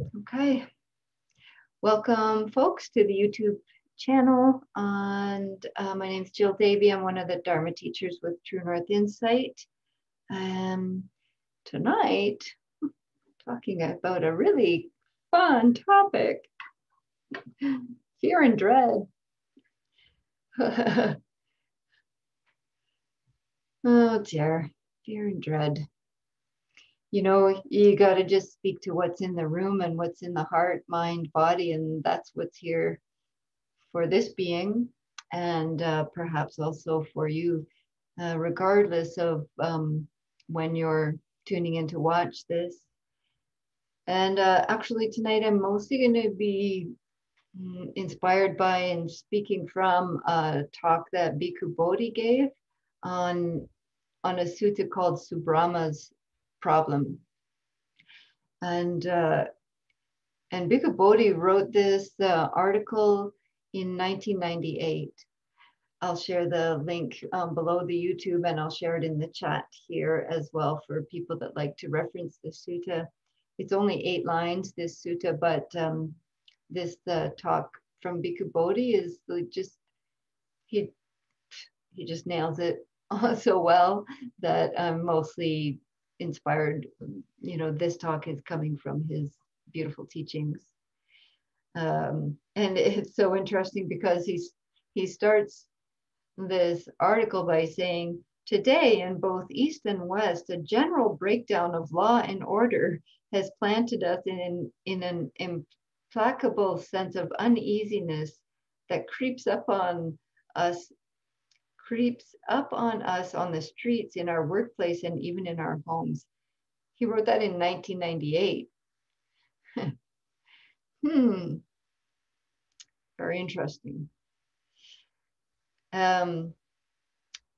Okay, welcome folks to the YouTube channel. And my name is Jill Davey. I'm one of the Dharma teachers with True North Insight. Tonight, talking about a really fun topic, fear and dread. Oh dear, fear and dread. You know, you got to just speak to what's in the room and what's in the heart, mind, body, and that's what's here for this being, and perhaps also for you, regardless of when you're tuning in to watch this. And actually, tonight I'm mostly going to be inspired by and speaking from a talk that Bhikkhu Bodhi gave on a sutta called Subrahma's problem. And Bhikkhu Bodhi wrote this article in 1998. I'll share the link below the YouTube, and I'll share it in the chat here as well for people that like to reference the sutta. It's only 8 lines, this sutta, but this talk from Bhikkhu Bodhi is just, he just nails it so well that I'm mostly inspired. You know, this talk is coming from his beautiful teachings. And it's so interesting because he starts this article by saying, today in both East and West, a general breakdown of law and order has planted us in an implacable sense of uneasiness that creeps up on us on the streets, in our workplace, and even in our homes. He wrote that in 1998. Very interesting.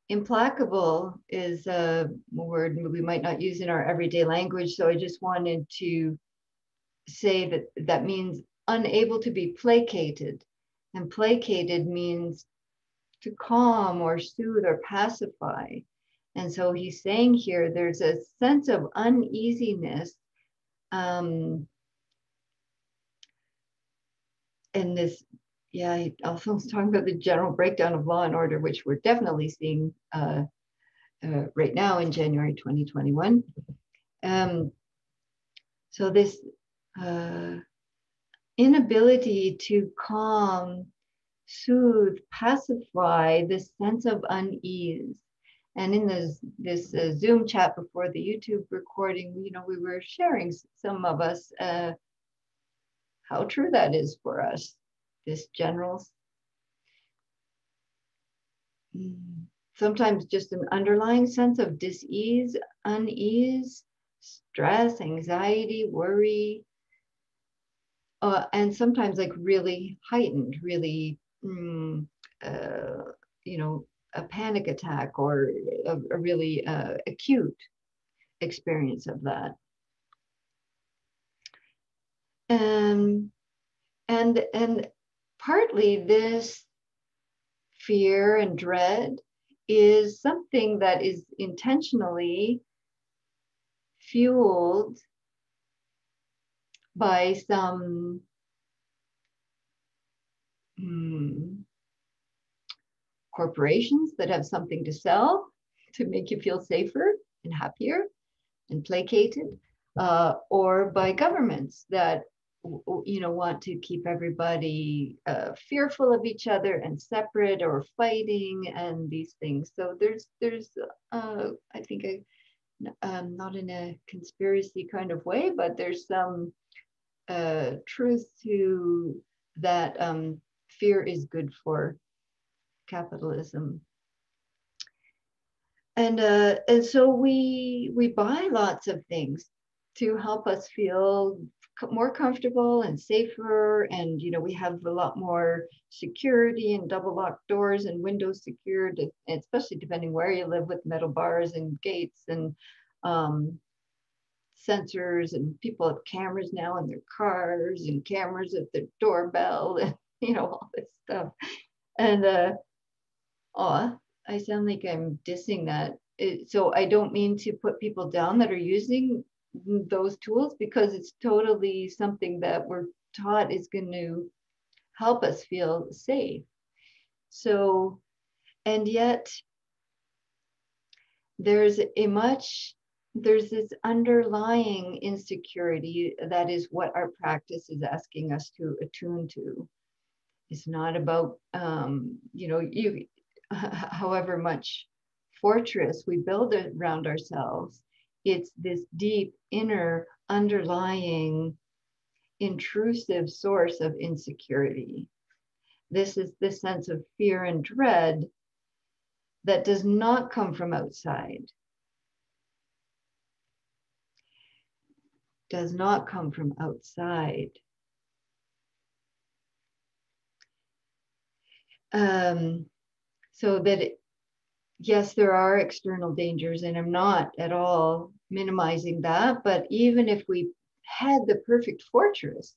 Implacable is a word we might not use in our everyday language, so I just wanted to say that that means unable to be placated, and placated means to calm or soothe or pacify. And so he's saying here there's a sense of uneasiness and this, yeah, he also was talking about the general breakdown of law and order, which we're definitely seeing right now in January 2021. So this inability to calm, soothe, pacify this sense of unease. And in this Zoom chat before the YouTube recording, you know, we were sharing, some of us, how true that is for us, this general, sometimes just an underlying sense of dis-ease, unease, stress, anxiety, worry, and sometimes like really heightened, really, you know, a panic attack or a really acute experience of that. And partly this fear and dread is something that is intentionally fueled by some corporations that have something to sell to make you feel safer and happier and placated, or by governments that, you know, want to keep everybody fearful of each other and separate or fighting and these things. So there's I think not in a conspiracy kind of way, but there's some truth to that. Fear is good for capitalism. And so we buy lots of things to help us feel more comfortable and safer. And, you know, we have a lot more security and double locked doors and windows secured, especially depending where you live, with metal bars and gates and sensors, and people have cameras now in their cars and cameras at their doorbell and, you know, all this stuff. And I sound like I'm dissing that. So I don't mean to put people down that are using those tools because it's totally something that we're taught is going to help us feel safe. So, and yet there's this underlying insecurity that is what our practice is asking us to attune to. It's not about, however much fortress we build around ourselves, it's this deep inner underlying intrusive source of insecurity. This is this sense of fear and dread that does not come from outside, does not come from outside. So that, yes, there are external dangers, and I'm not at all minimizing that, but even if we had the perfect fortress,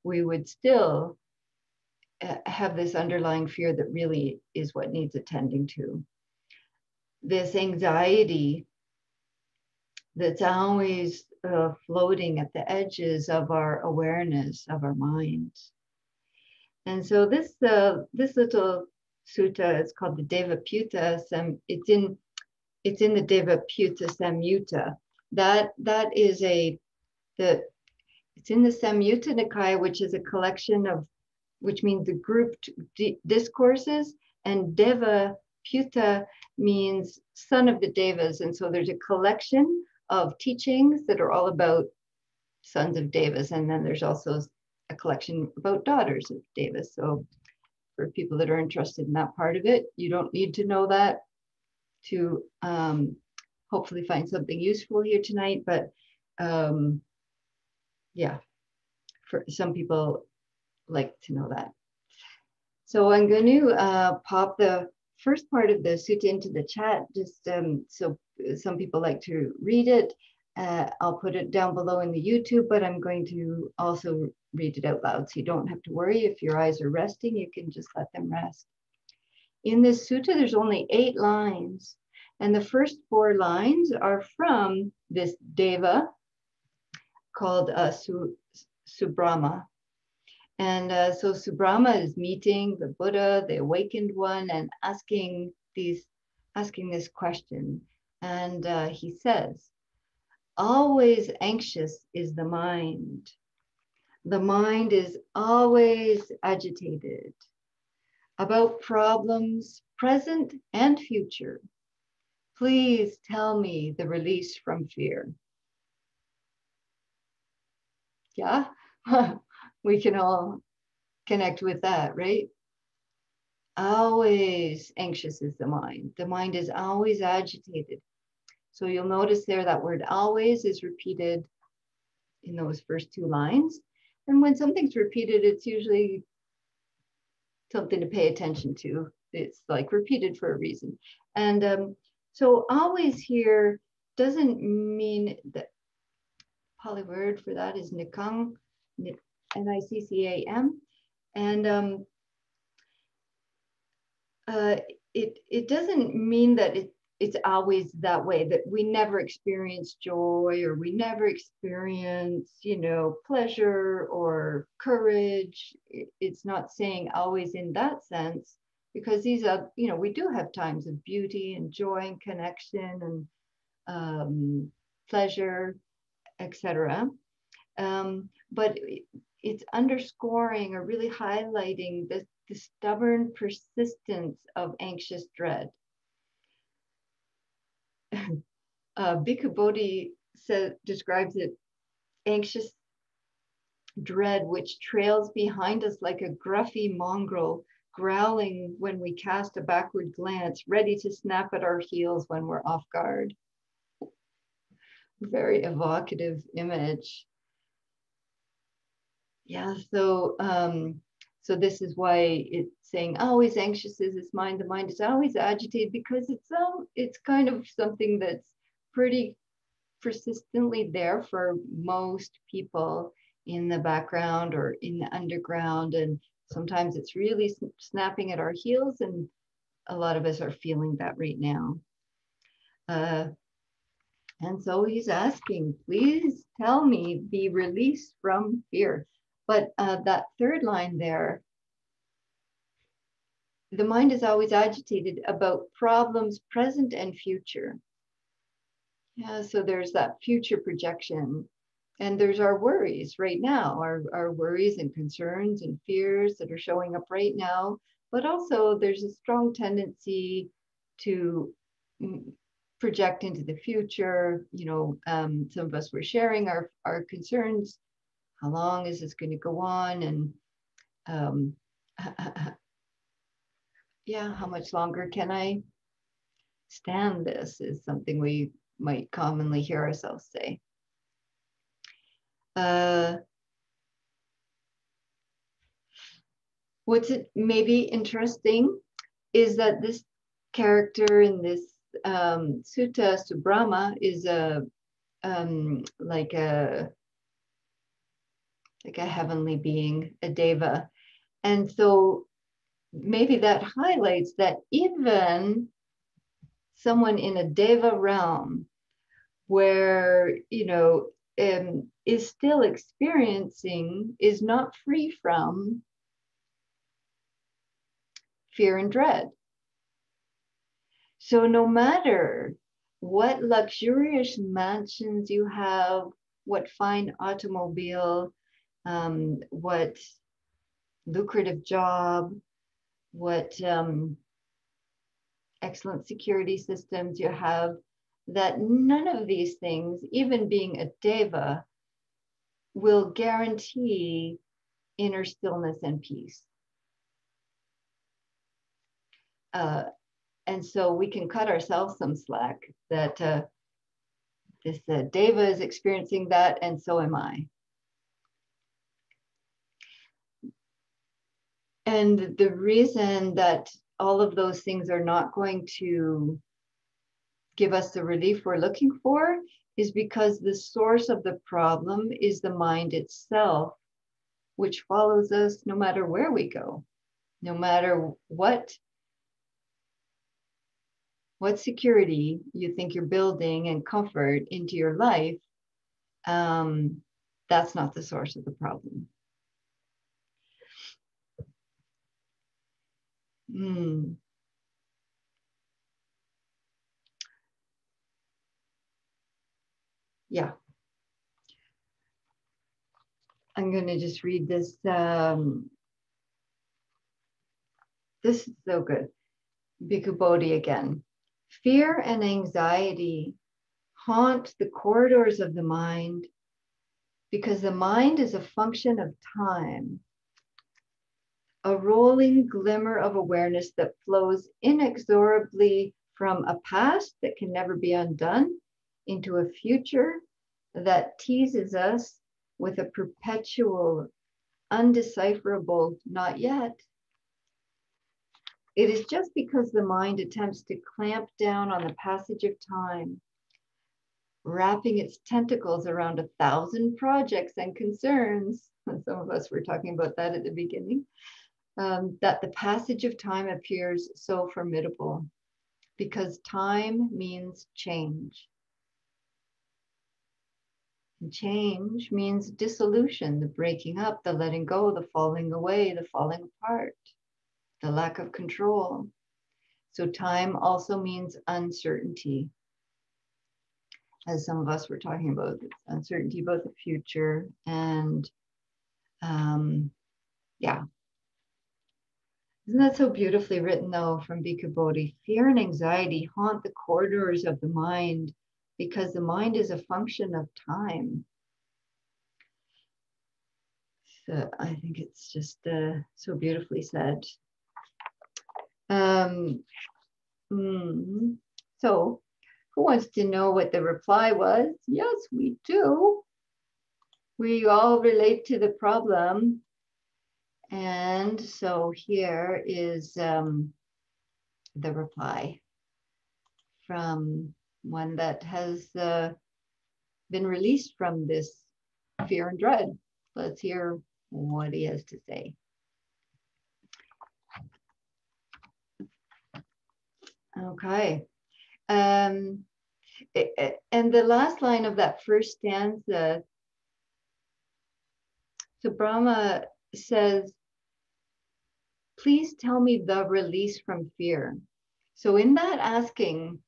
we would still have this underlying fear that really is what needs attending to. This anxiety that's always floating at the edges of our awareness, of our minds. And so this little sutta is called the Devaputta. It's in the Devaputta Samyutta. It's in the Samyutta Nikaya, which is a collection of, which means the grouped discourses, and Devaputta means son of the Devas. And so there's a collection of teachings that are all about sons of Devas. And then there's also a collection about daughters of Devas. So for people that are interested in that part of it, you don't need to know that to hopefully find something useful here tonight. But yeah, for some people like to know that. So I'm going to pop the first part of the sutta into the chat, just so some people like to read it. I'll put it down below in the YouTube, but I'm going to also read it out loud. So you don't have to worry if your eyes are resting, you can just let them rest. In this sutta, there's only 8 lines. And the first 4 lines are from this Deva called Subrahma. And so Subrahma is meeting the Buddha, the awakened one, and asking this question. And he says, always anxious is the mind. The mind is always agitated about problems, present and future. Please tell me the release from fear. Yeah, we can all connect with that, right? Always anxious is the mind. The mind is always agitated. So you'll notice there that word always is repeated in those first 2 lines. And when something's repeated, it's usually something to pay attention to. It's like repeated for a reason. And so always here doesn't mean that, Pali word for that is niccam, N-I-C-C-A-M. And it doesn't mean that it's always that way, that we never experience joy, or we never experience, pleasure or courage. It's not saying always in that sense, because these are, we do have times of beauty and joy and connection and pleasure, etc. But it's underscoring or really highlighting the stubborn persistence of anxious dread. Bhikkhu Bodhi describes it, anxious dread which trails behind us like a gruffy mongrel, growling when we cast a backward glance, ready to snap at our heels when we're off guard. Very evocative image. Yeah, so this is why it's saying always anxious is this mind. The mind is always agitated because it's kind of something that's pretty persistently there for most people in the background or in the underground. And sometimes it's really snapping at our heels, and a lot of us are feeling that right now. And so he's asking, please tell me, be released from fear. But that third line there, the mind is always agitated about problems present and future. Yeah, so there's that future projection. And there's our worries right now, our worries and concerns and fears that are showing up right now. But also there's a strong tendency to project into the future. You know, some of us were sharing our concerns. How long is this going to go on? And yeah, how much longer can I stand this is something we might commonly hear ourselves say. What's it maybe interesting is that this character in this sutta, Subrahma, is like a heavenly being, a deva, and so maybe that highlights that even someone in a deva realm, where is still experiencing, is not free from fear and dread. So no matter what luxurious mansions you have, what fine automobile, what lucrative job, what excellent security systems you have, that none of these things, even being a deva, will guarantee inner stillness and peace. And so we can cut ourselves some slack that this deva is experiencing that, and so am I. And the reason that all of those things are not going to give us the relief we're looking for is because the source of the problem is the mind itself, which follows us no matter where we go, no matter what security you think you're building and comfort into your life. That's not the source of the problem. Yeah. I'm going to just read this. This is so good. Bhikkhu Bodhi again. Fear and anxiety haunt the corridors of the mind because the mind is a function of time, a rolling glimmer of awareness that flows inexorably from a past that can never be undone into a future that teases us with a perpetual, undecipherable not yet. It is just because the mind attempts to clamp down on the passage of time, wrapping its tentacles around 1,000 projects and concerns, and some of us were talking about that at the beginning, that the passage of time appears so formidable, because time means change. And change means dissolution, the breaking up, the letting go, the falling away, the falling apart, the lack of control. So time also means uncertainty. As some of us were talking about, uncertainty about the future. And yeah. Isn't that so beautifully written, though, from Bhikkhu Bodhi? Fear and anxiety haunt the corridors of the mind because the mind is a function of time. So I think it's just so beautifully said. So who wants to know what the reply was? Yes, we do. We all relate to the problem. And so here is the reply from one that has been released from this fear and dread. Let's hear what he has to say. Okay. And the last line of that first stanza, so Brahma says, please tell me the release from fear. So in that asking,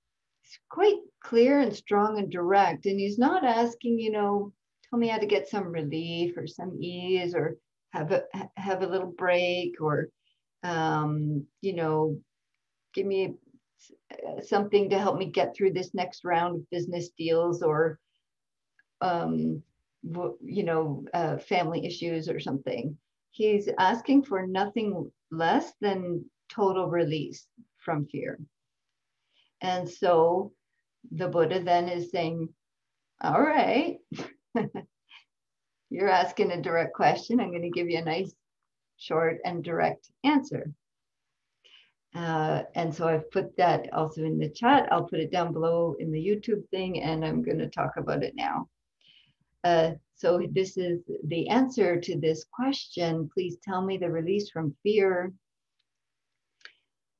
it's quite clear and strong and direct. And he's not asking, tell me how to get some relief or some ease or have a little break or, give me something to help me get through this next round of business deals or, family issues or something. He's asking for nothing less than total release from fear. And so the Buddha then is saying, all right, you're asking a direct question. I'm going to give you a nice, short, and direct answer. And so I've put that also in the chat. I'll put it down below in the YouTube thing, and I'm going to talk about it now. So this is the answer to this question. Please tell me the release from fear.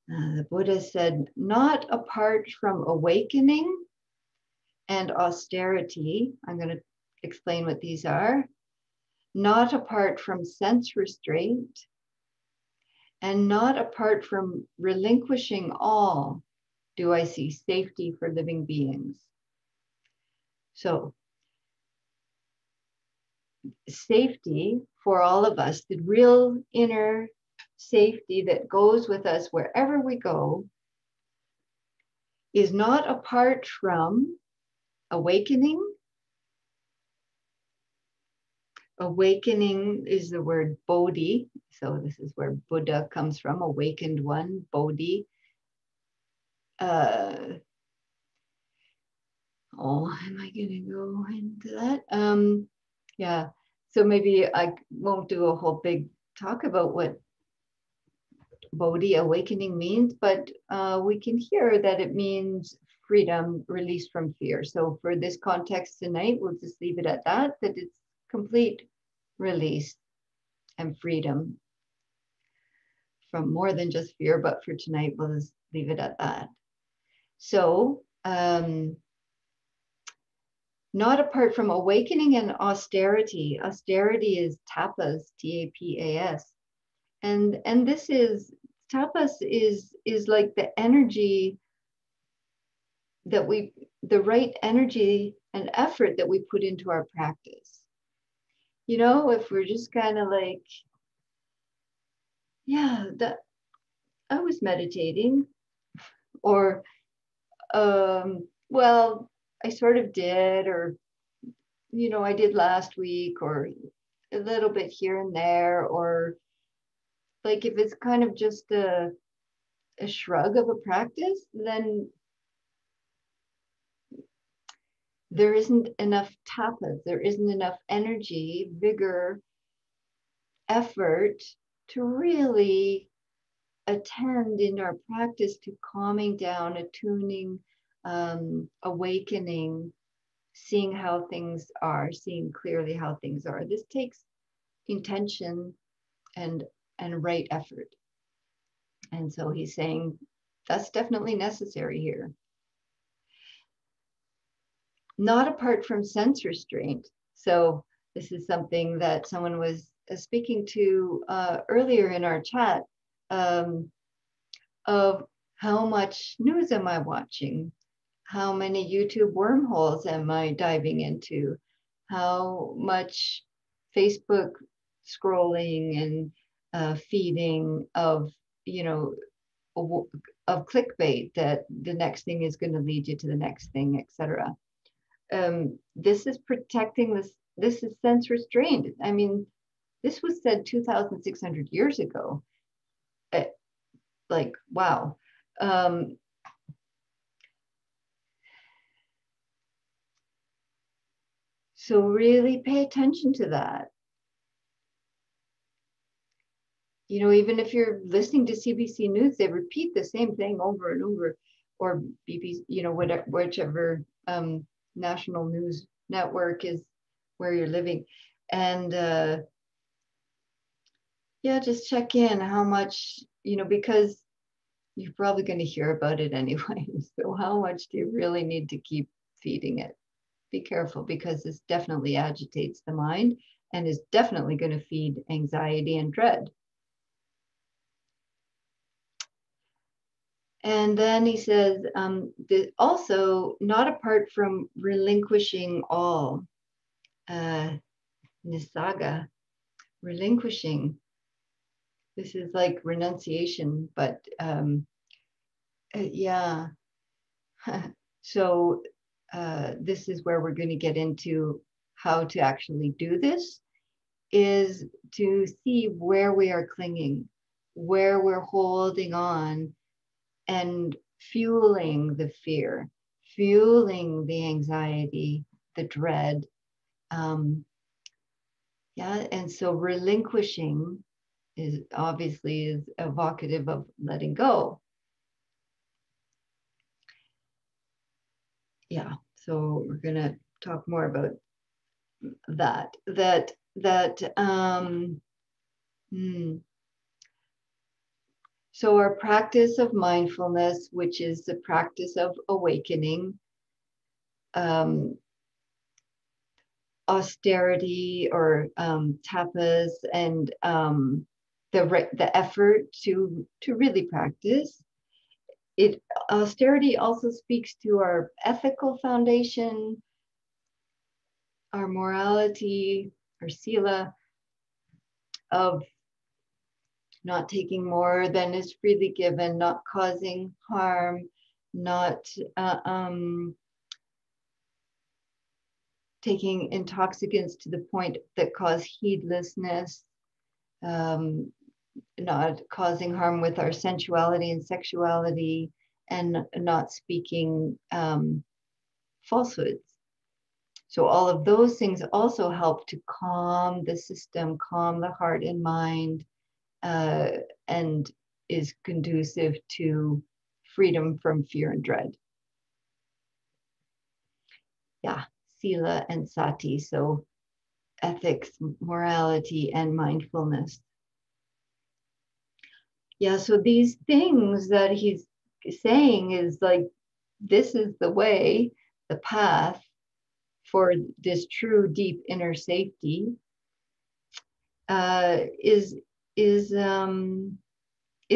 The Buddha said, not apart from awakening and austerity. I'm going to explain what these are. Not apart from sense restraint, and not apart from relinquishing all, do I see safety for living beings. So, safety for all of us, the real inner safety that goes with us wherever we go, is not apart from awakening. Awakening is the word bodhi. So this is where Buddha comes from, awakened one, bodhi. Am I going to go into that? Yeah, so maybe I won't do a whole big talk about what bodhi, awakening means, but we can hear that it means freedom, release from fear. So for this context tonight, we'll just leave it at that it's complete release and freedom from more than just fear, but for tonight, we'll just leave it at that. So, not apart from awakening and austerity. Austerity is tapas, T-A-P-A-S. And this is, tapas is like the energy that the right energy and effort that we put into our practice. If we're just kind of like, that I was meditating, or, well, I sort of did, or, I did last week, or a little bit here and there, or like if it's kind of just a shrug of a practice, then there isn't enough tapas, there isn't enough energy, vigor, effort to really attend in our practice to calming down, attuning, awakening, seeing how things are, seeing clearly how things are. This takes intention and right effort. And so he's saying that's definitely necessary here. Not apart from sense restraint. So this is something that someone was speaking to earlier in our chat, of how much news am I watching? How many YouTube wormholes am I diving into? How much Facebook scrolling and feeding of, of clickbait that the next thing is going to lead you to the next thing, etc. This is protecting this. This is sense restraint. I mean, this was said 2,600 years ago. Like, wow. So really pay attention to that. Even if you're listening to CBC News, they repeat the same thing over and over, or BBC, whatever, whichever national news network is where you're living. And just check in how much, because you're probably going to hear about it anyway. So how much do you really need to keep feeding it. Be careful, because this definitely agitates the mind and is definitely going to feed anxiety and dread. And then he says, also, not apart from relinquishing all, nisaga, relinquishing. This is like renunciation, but yeah. So this is where we're going to get into how to actually do this, is to see where we are clinging, where we're holding on and fueling the fear, fueling the anxiety, the dread. Yeah, and so relinquishing is obviously evocative of letting go. Yeah, so we're gonna talk more about that. So our practice of mindfulness, which is the practice of awakening, austerity or tapas, and the effort to really practice it. Austerity also speaks to our ethical foundation, our morality, our sila, of not taking more than is freely given, not causing harm, not taking intoxicants to the point that cause heedlessness, not causing harm with our sensuality and sexuality, and not speaking falsehoods. So all of those things also help to calm the system, calm the heart and mind, and is conducive to freedom from fear and dread. Yeah, sila and sati, so ethics, morality, and mindfulness. Yeah, so these things that he's saying is like, this is the way, the path for this true deep inner safety, is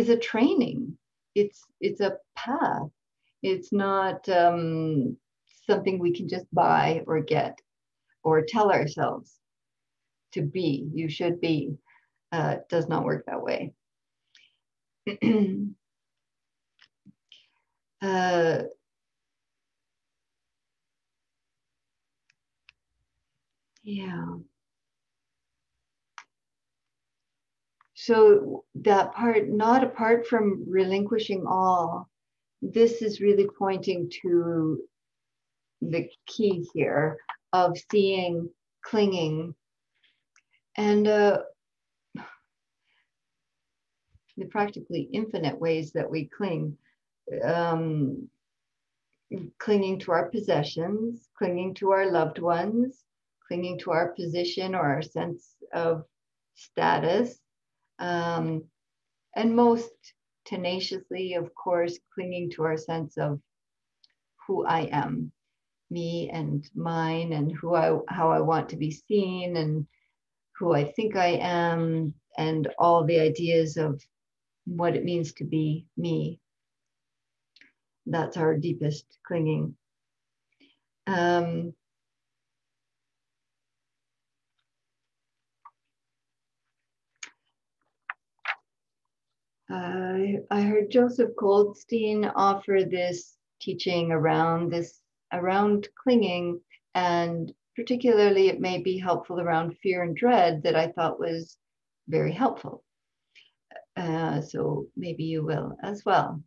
a training. It's a path. It's not something we can just buy or get or tell ourselves to be. You should be. It does not work that way. Yeah. So that part, not apart from relinquishing all, this is really pointing to the key here of seeing clinging and the practically infinite ways that we cling. Clinging to our possessions, clinging to our loved ones, clinging to our position or our sense of status, and most tenaciously, of course, clinging to our sense of who I am, me and mine, and how I want to be seen, and who I think I am, and all the ideas of what it means to be me. That's our deepest clinging. I heard Joseph Goldstein offer this teaching around clinging, and particularly it may be helpful around fear and dread, that I thought was very helpful. So maybe you will as well.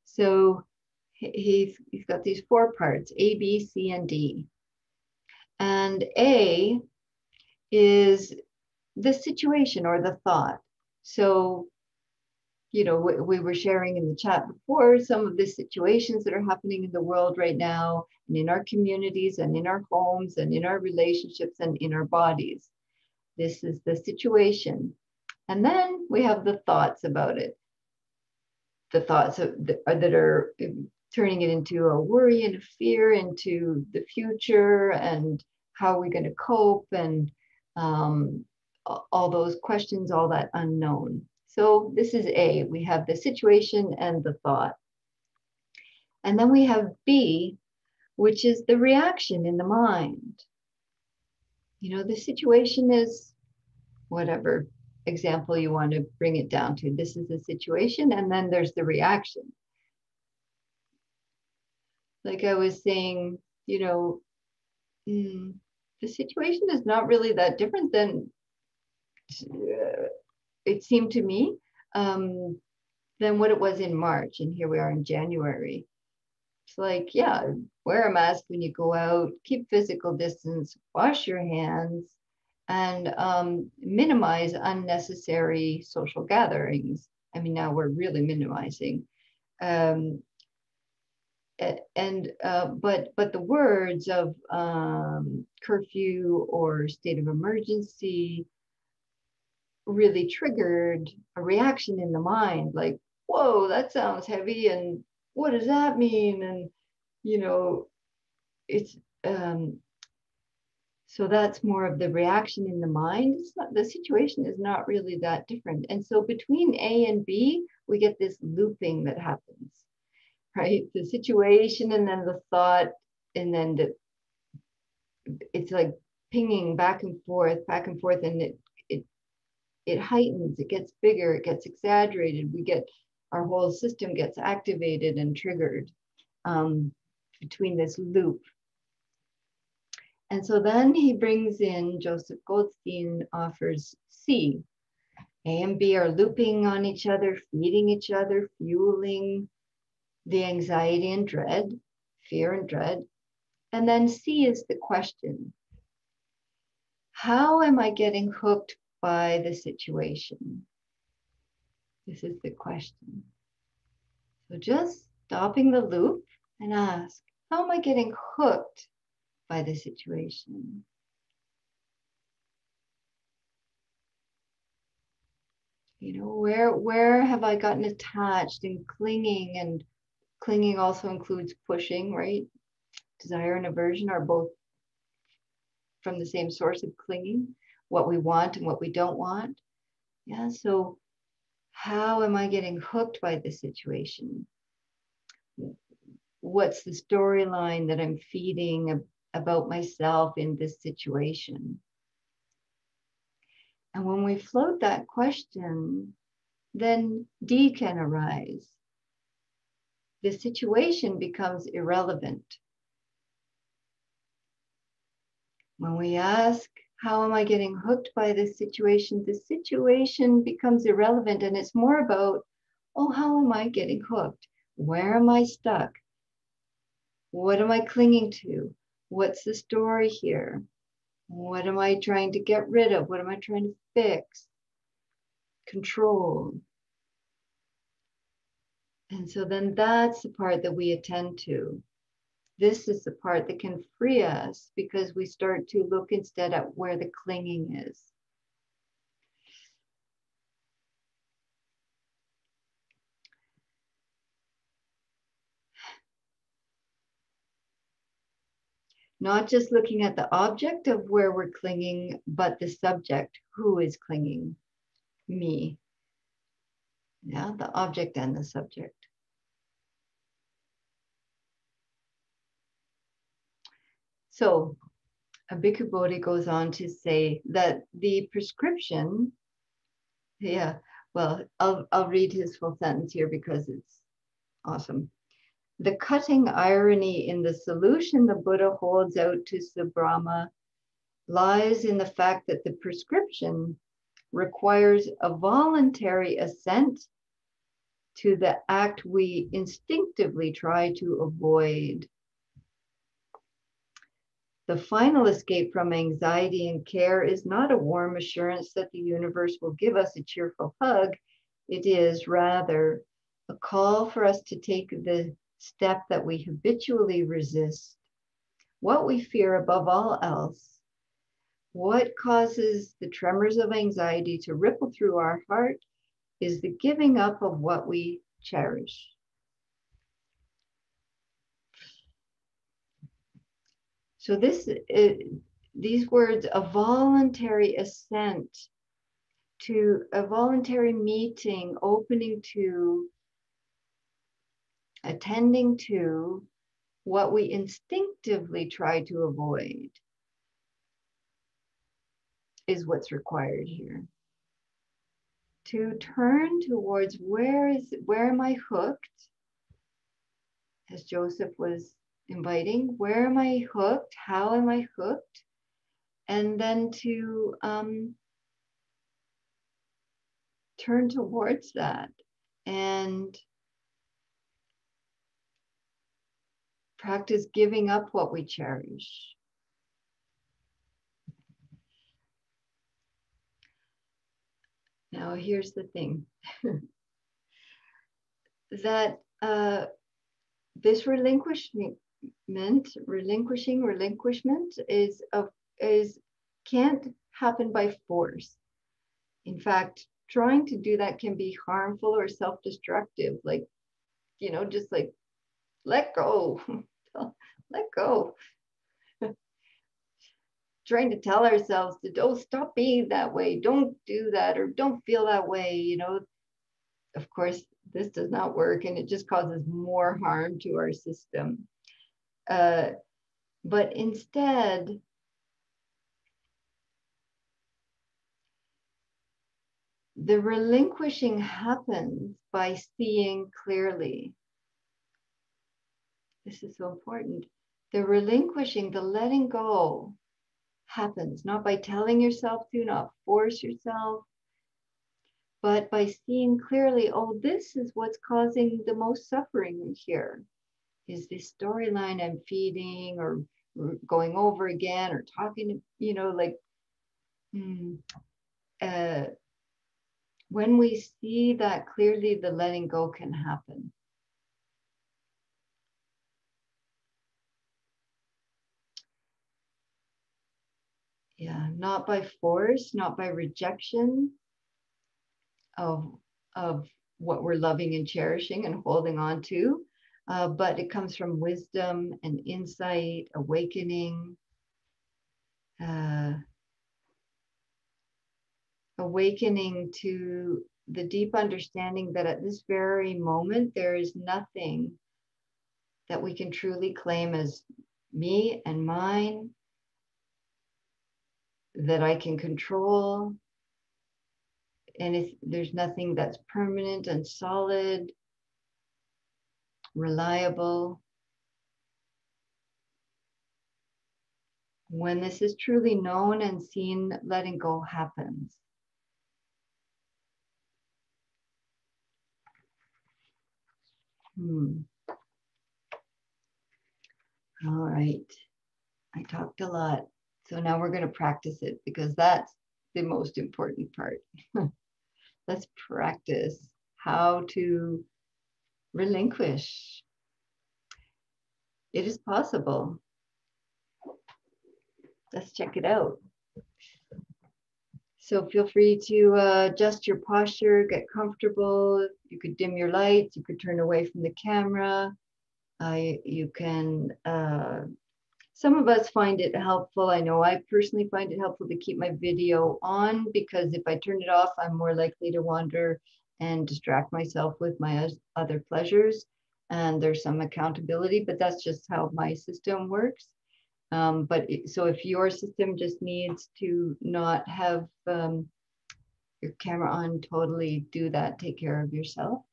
So he's got these 4 parts: A, B, C, and D. And A is the situation or the thought. So, you know, we were sharing in the chat before some of the situations that are happening in the world right now, and in our communities, and in our homes, and in our relationships, and in our bodies. This is the situation. And then we have the thoughts about it. The thoughts that are turning it into a worry and a fear into the future and how are we going to cope and all those questions, all that unknown. So this is A, we have the situation and the thought. And then we have B, which is the reaction in the mind. You know, the situation is whatever example you want to bring it down to. This is the situation, and then there's the reaction. Like I was saying, you know, the situation is not really that different than it seemed to me than what it was in March. And here we are in January. It's like, yeah, wear a mask when you go out, keep physical distance, wash your hands, and minimize unnecessary social gatherings. I mean, now we're really minimizing. But the words of curfew or state of emergency really triggered a reaction in the mind, like, whoa, that sounds heavy, and what does that mean? And you know, it's so that's more of the reaction in the mind. It's not, the situation is not really that different. And so between A and B, we get this looping that happens, right? The situation and then the thought, and then it's like pinging back and forth, and it heightens, it gets bigger, it gets exaggerated. Our whole system gets activated and triggered between this loop. And so then he brings in, Joseph Goldstein offers C. A and B are looping on each other, feeding each other, fueling the anxiety and dread, fear and dread. And then C is the question. How am I getting hooked by the situation? This is the question. So just stopping the loop and ask, how am I getting hooked by the situation? You know, where have I gotten attached and clinging? And clinging also includes pushing, right? Desire and aversion are both from the same source of clinging, what we want and what we don't want. Yeah, so how am I getting hooked by the situation? What's the storyline that I'm feeding about myself in this situation? And when we float that question, then D can arise. The situation becomes irrelevant. When we ask, how am I getting hooked by this situation? The situation becomes irrelevant, and it's more about, oh, how am I getting hooked? Where am I stuck? What am I clinging to? What's the story here? What am I trying to get rid of? What am I trying to fix? Control. And so then that's the part that we attend to. This is the part that can free us because we start to look instead at where the clinging is. Not just looking at the object of where we're clinging, but the subject, who is clinging? Me. Yeah, the object and the subject. So a Bhikkhu Bodhi goes on to say that the prescription, yeah, well, I'll read his full sentence here because it's awesome. The cutting irony in the solution the Buddha holds out to Subrahma lies in the fact that the prescription requires a voluntary assent to the act we instinctively try to avoid. The final escape from anxiety and care is not a warm assurance that the universe will give us a cheerful hug. It is rather a call for us to take the step that we habitually resist, what we fear above all else, what causes the tremors of anxiety to ripple through our heart is the giving up of what we cherish. So these words, a voluntary assent to a voluntary meeting, opening to, attending to what we instinctively try to avoid, is what's required here. To turn towards where am I hooked, as Joseph was inviting, where am I hooked? How am I hooked? And then to turn towards that and practice giving up what we cherish. Now, here's the thing. That this relinquishment is can't happen by force. In fact, trying to do that can be harmful or self-destructive. Like, just like let go, let go. Trying to tell ourselves to don't stop being that way, don't do that, or don't feel that way. Of course, this does not work, and it just causes more harm to our system. But instead, the relinquishing happens by seeing clearly. This is so important. The relinquishing, the letting go, happens not by telling yourself to, not force yourself, but by seeing clearly, oh, this is what's causing the most suffering here, is this storyline I'm feeding or going over again or talking, when we see that clearly, the letting go can happen. Yeah, not by force, not by rejection of what we're loving and cherishing and holding on to, but it comes from wisdom and insight, awakening, awakening to the deep understanding that at this very moment, there is nothing that we can truly claim as me and mine, that I can control. And there's nothing that's permanent and solid, reliable. When this is truly known and seen, letting go happens. All right. I talked a lot. So now we're going to practice it, because that's the most important part. Let's practice how to relinquish. It is possible. Let's check it out. So feel free to adjust your posture, get comfortable. You could dim your lights. You could turn away from the camera. You can, some of us find it helpful. I know I personally find it helpful to keep my video on, because if I turn it off, I'm more likely to wander and distract myself with my other pleasures. And there's some accountability, but that's just how my system works. So if your system just needs to not have your camera on, totally do that. Take care of yourself.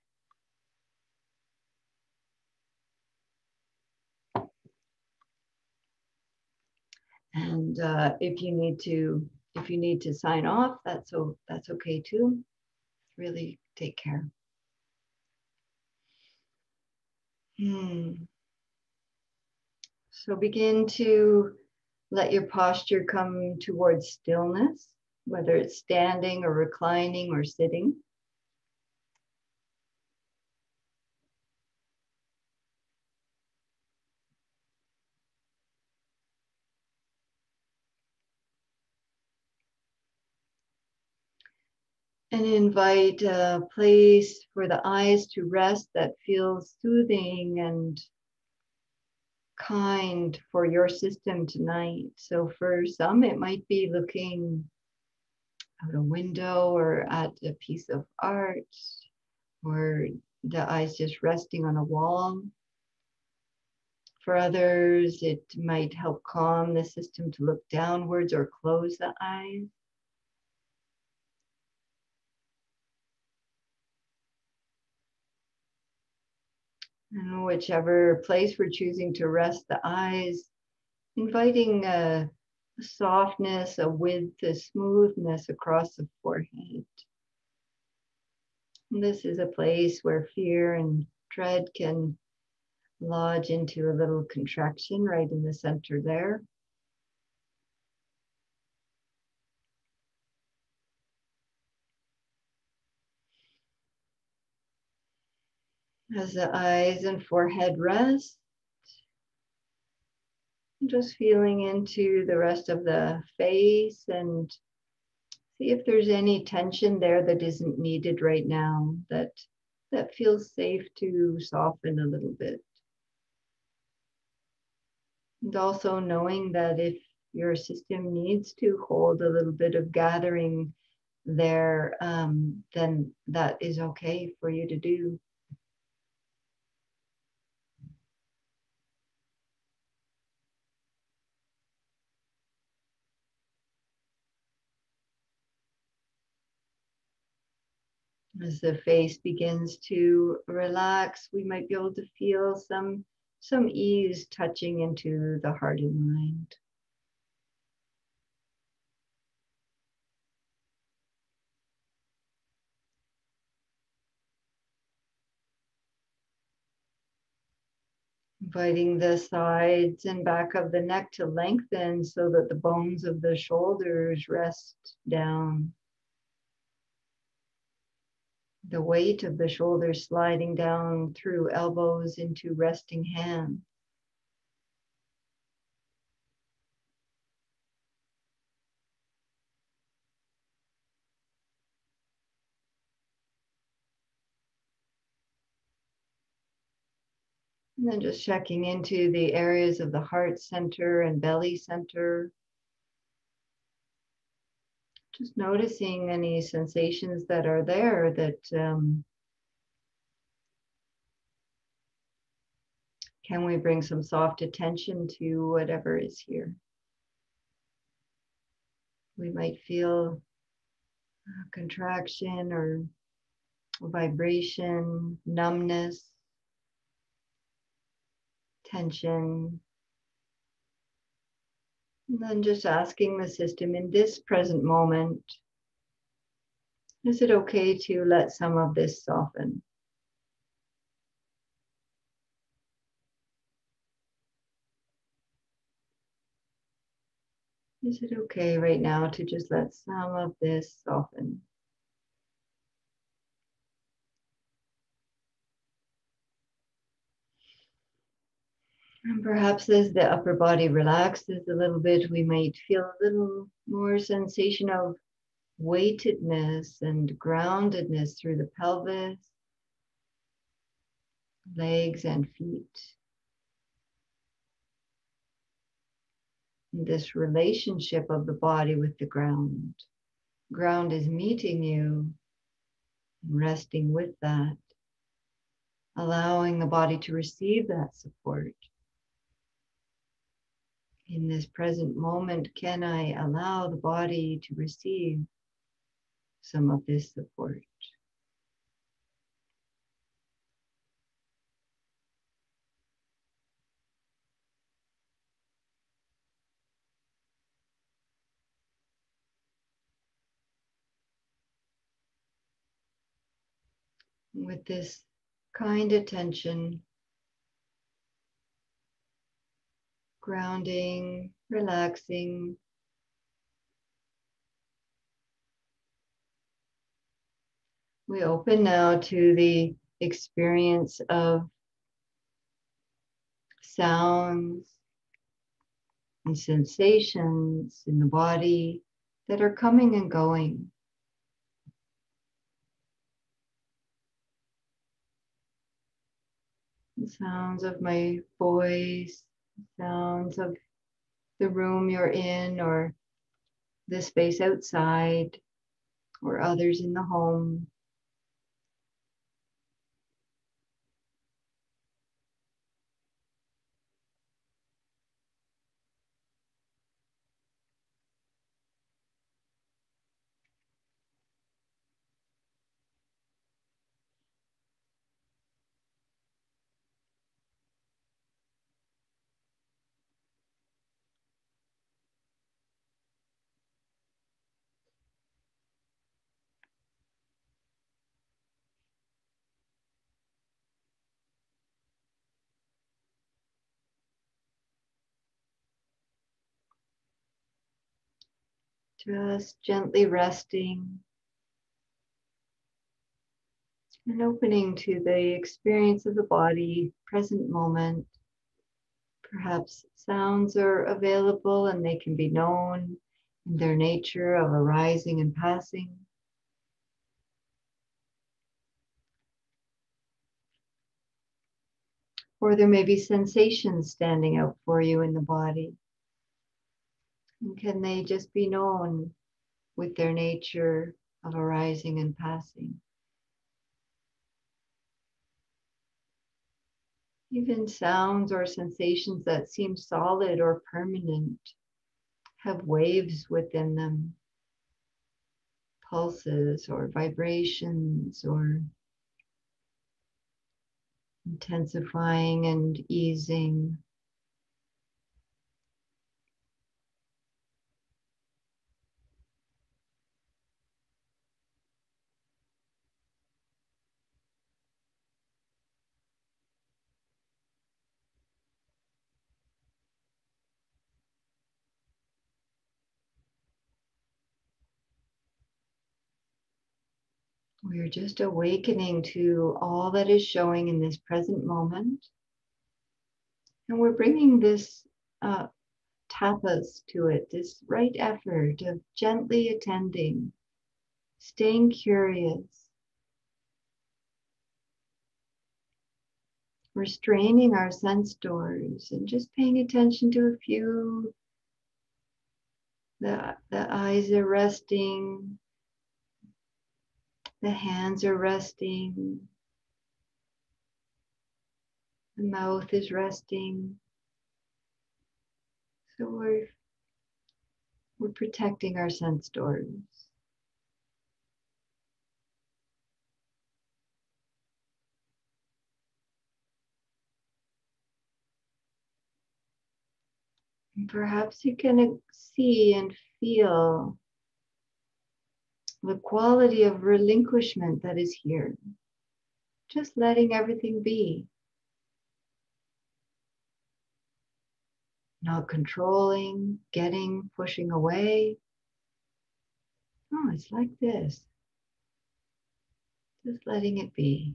And if you need to sign off, that's okay too. Really take care. So begin to let your posture come towards stillness, whether it's standing or reclining or sitting. And invite a place for the eyes to rest that feels soothing and kind for your system tonight. So for some, it might be looking out a window or at a piece of art, or the eyes just resting on a wall. For others, it might help calm the system to look downwards or close the eyes. And whichever place we're choosing to rest the eyes, inviting a softness, a width, a smoothness across the forehead. And this is a place where fear and dread can lodge into a little contraction right in the center there. As the eyes and forehead rest, just feeling into the rest of the face and see if there's any tension there that isn't needed right now, that feels safe to soften a little bit. And also knowing that if your system needs to hold a little bit of gathering there, then that is okay for you to do. As the face begins to relax, we might be able to feel some ease touching into the heart and mind. Inviting the sides and back of the neck to lengthen so that the bones of the shoulders rest down. The weight of the shoulders sliding down through elbows into resting hands. And then just checking into the areas of the heart center and belly center. Just noticing any sensations that are there that can we bring some soft attention to whatever is here. We might feel a contraction or vibration, numbness, tension. And then just asking the system in this present moment, is it okay to let some of this soften? Is it okay right now to just let some of this soften? And perhaps as the upper body relaxes a little bit, we might feel a little more sensation of weightedness and groundedness through the pelvis, legs and feet. And this relationship of the body with the ground. Ground is meeting you, resting with that, allowing the body to receive that support. In this present moment, can I allow the body to receive some of this support? With this kind attention, grounding, relaxing, we open now to the experience of sounds and sensations in the body that are coming and going. The sounds of my voice, sounds of the room you're in or the space outside or others in the home. Just gently resting and opening to the experience of the body, present moment. Perhaps sounds are available and they can be known in their nature of arising and passing. Or there may be sensations standing out for you in the body. And can they just be known with their nature of arising and passing? Even sounds or sensations that seem solid or permanent have waves within them, pulses or vibrations or intensifying and easing. We're just awakening to all that is showing in this present moment. And we're bringing this tapas to it, this right effort of gently attending, staying curious, restraining our sense doors and just paying attention to a few. The eyes are resting, the hands are resting, the mouth is resting. So we're protecting our sense doors. And perhaps you can see and feel the quality of relinquishment that is here. Just letting everything be. Not controlling, getting, pushing away. Oh, it's like this. Just letting it be.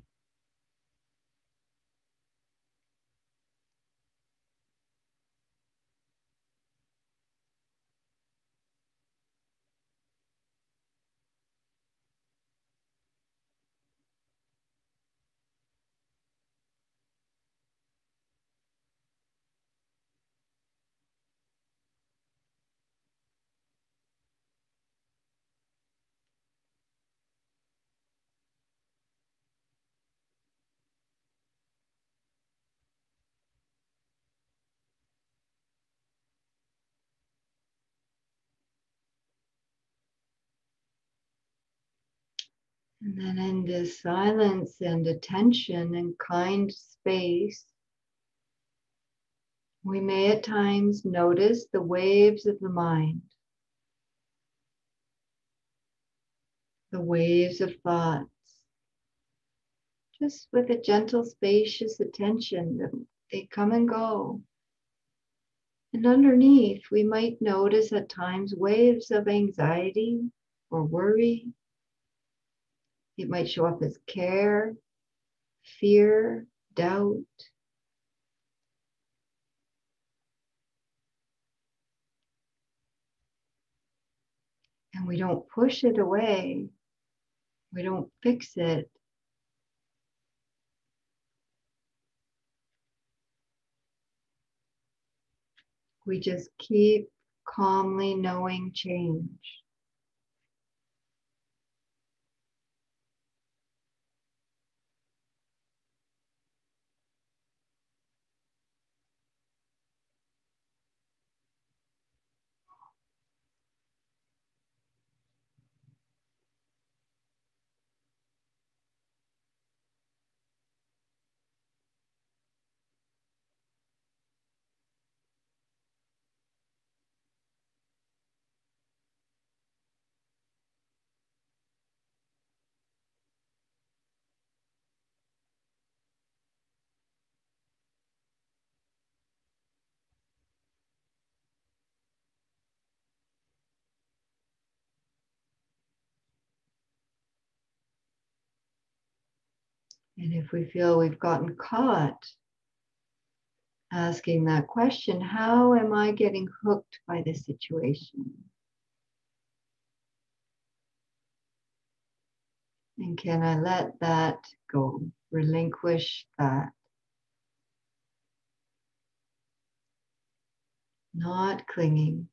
And then in this silence and attention and kind space, we may at times notice the waves of the mind, the waves of thoughts, just with a gentle, spacious attention that they come and go. And underneath, we might notice at times waves of anxiety or worry. It might show up as care, fear, doubt. And we don't push it away. We don't fix it. We just keep calmly knowing change. And if we feel we've gotten caught asking that question, how am I getting hooked by this situation? And can I let that go? Relinquish that. Not clinging.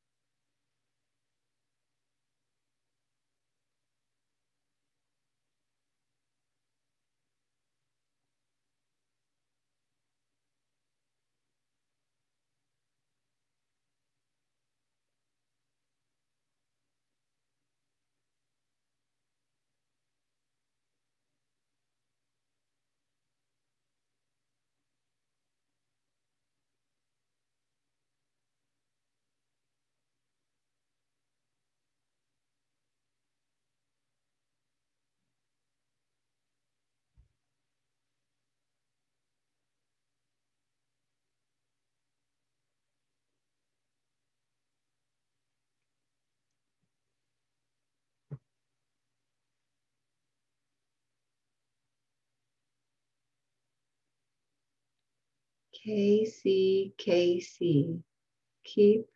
KC. Keep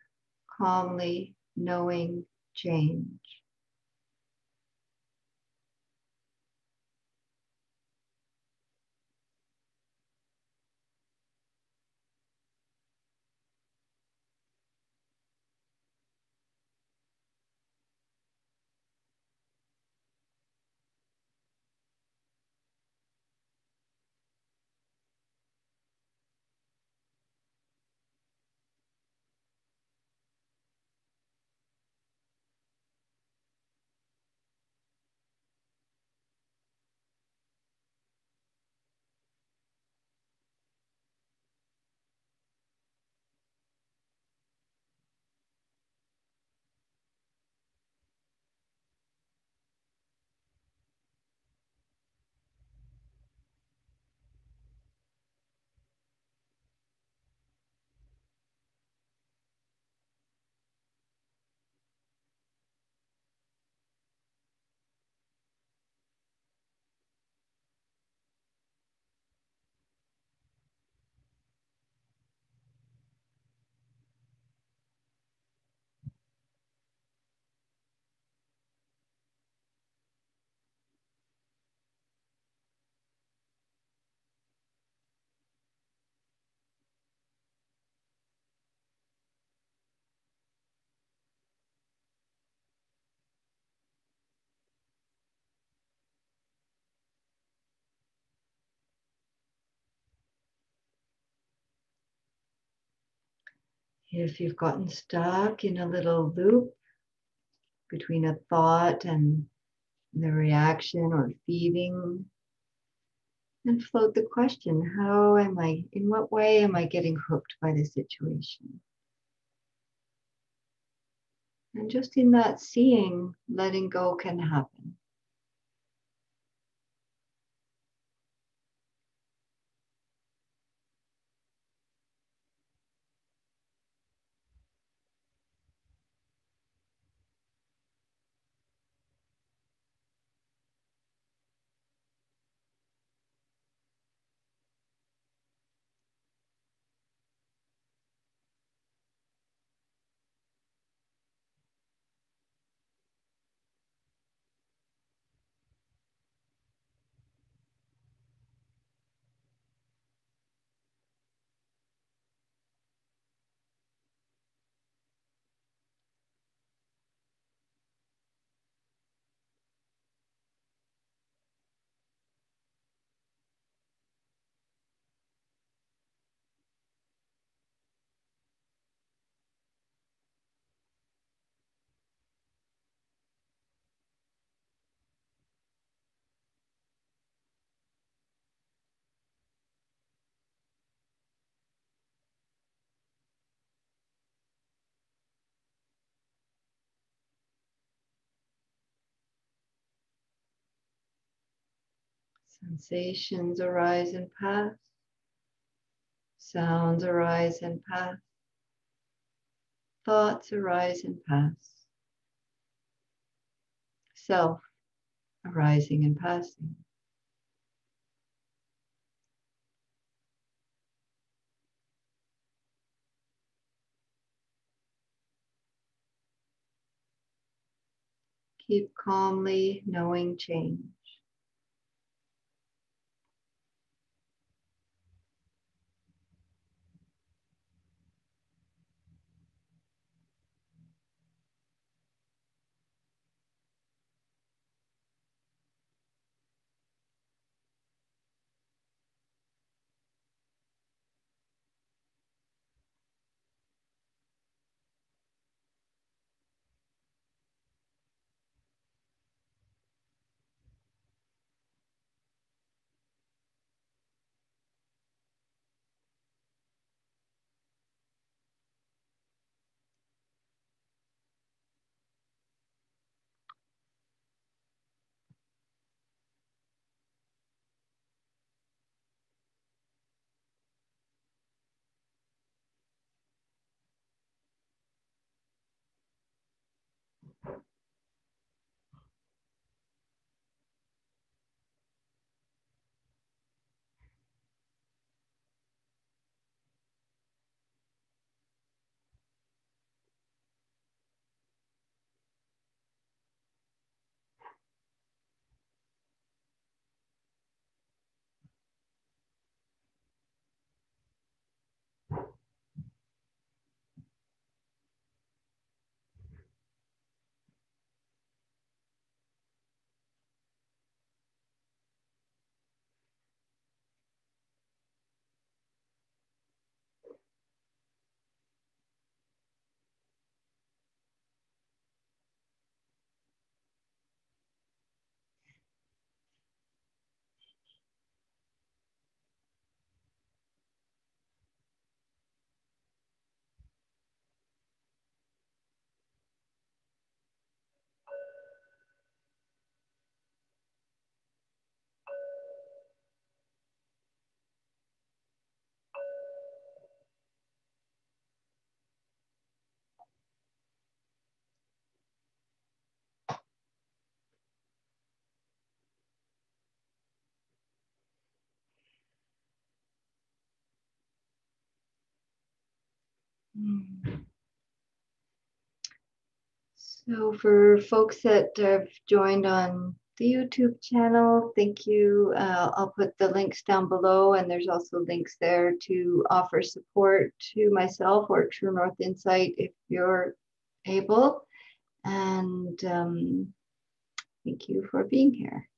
calmly knowing change. If you've gotten stuck in a little loop between a thought and the reaction or feeling, and float the question, in what way am I getting hooked by the situation? And just in that seeing, letting go can happen. Sensations arise and pass. Sounds arise and pass. Thoughts arise and pass. Self arising and passing. Keep calmly knowing change. So for folks that have joined on the YouTube channel, thank you. I'll put the links down below, and there's also links there to offer support to myself or True North Insight if you're able. And thank you for being here.